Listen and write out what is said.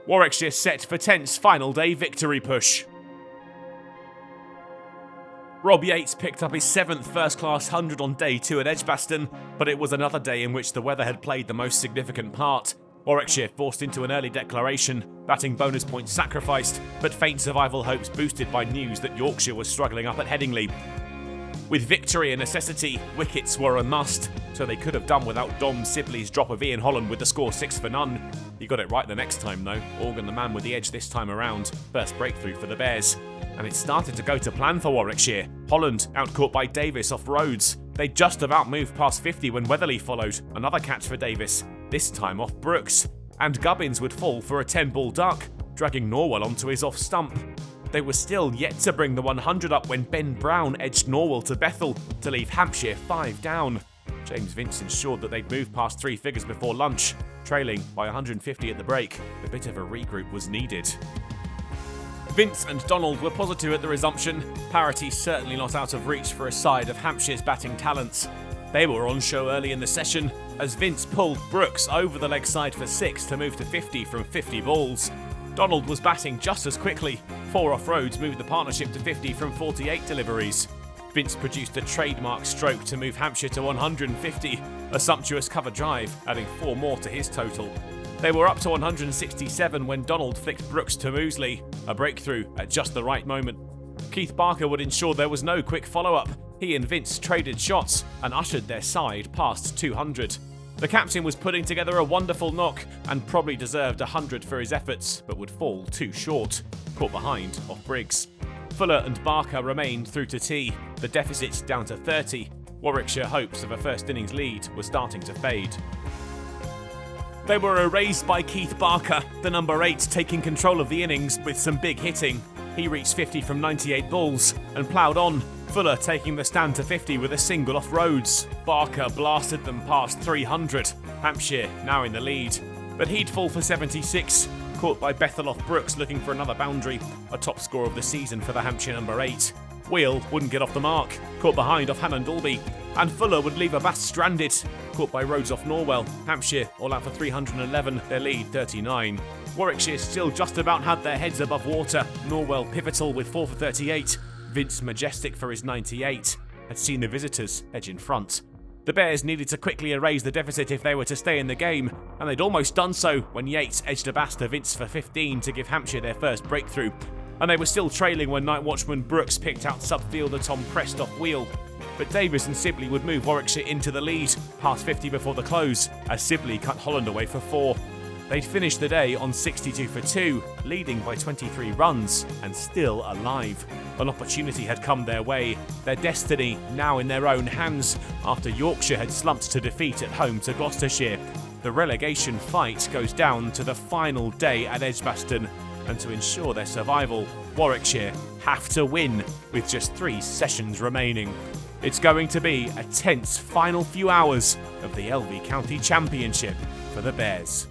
Warwickshire set for 10th's final day victory push. Rob Yates picked up his 7th first-class 100 on day 2 at Edgbaston, but it was another day in which the weather had played the most significant part. Warwickshire forced into an early declaration, batting bonus points sacrificed, but faint survival hopes boosted by news that Yorkshire was struggling up at Headingley. With victory a necessity, wickets were a must, so they could have done without Dom Sibley's drop of Ian Holland with the score 6-0. He got it right the next time though, Organ the man with the edge this time around, first breakthrough for the Bears. And it started to go to plan for Warwickshire. Holland outcaught by Davis off Rhodes. They just about moved past 50 when Weatherly followed, another catch for Davis, this time off Brooks. And Gubbins would fall for a 10-ball duck, dragging Norwell onto his off stump. They were still yet to bring the 100 up when Ben Brown edged Norwell to Bethel to leave Hampshire 5 down. James Vince ensured that they'd move past 3 figures before lunch, trailing by 150 at the break. A bit of a regroup was needed. Vince and Donald were positive at the resumption, parity certainly not out of reach for a side of Hampshire's batting talents. They were on show early in the session, as Vince pulled Brooks over the leg side for 6 to move to 50 from 50 balls. Donald was batting just as quickly. 4 off Rhodes moved the partnership to 50 from 48 deliveries. Vince produced a trademark stroke to move Hampshire to 150, a sumptuous cover drive, adding 4 more to his total. They were up to 167 when Donald flicked Brooks to Moosley, a breakthrough at just the right moment. Keith Barker would ensure there was no quick follow-up. He and Vince traded shots and ushered their side past 200. The captain was putting together a wonderful knock and probably deserved 100 for his efforts, but would fall too short, caught behind off Briggs. Fuller and Barker remained through to tea, the deficit down to 30. Warwickshire hopes of a first innings lead were starting to fade. They were erased by Keith Barker, the number 8 taking control of the innings with some big hitting. He reached 50 from 98 balls and ploughed on, Fuller taking the stand to 50 with a single off Rhodes. Barker blasted them past 300, Hampshire now in the lead. But he'd fall for 76, caught by Bethel off Brooks looking for another boundary, a top score of the season for the Hampshire number 8. Wheel wouldn't get off the mark, caught behind off Hammond Dalby, and Fuller would leave a bat stranded, caught by Rhodes off Norwell. Hampshire all out for 311, their lead 39. Warwickshire still just about had their heads above water, Norwell pivotal with 4 for 38. Vince majestic for his 98, had seen the visitors edge in front. The Bears needed to quickly erase the deficit if they were to stay in the game, and they'd almost done so when Yates edged a bat to Vince for 15 to give Hampshire their first breakthrough. And they were still trailing when night watchman Brooks picked out subfielder Tom Prest off Wheel. But Davis and Sibley would move Warwickshire into the lead, past 50 before the close, as Sibley cut Holland away for 4. They'd finished the day on 62 for 2, leading by 23 runs, and still alive. An opportunity had come their way, their destiny now in their own hands, after Yorkshire had slumped to defeat at home to Gloucestershire. The relegation fight goes down to the final day at Edgbaston, and to ensure their survival, Warwickshire have to win with just 3 sessions remaining. It's going to be a tense final few hours of the LV County Championship for the Bears.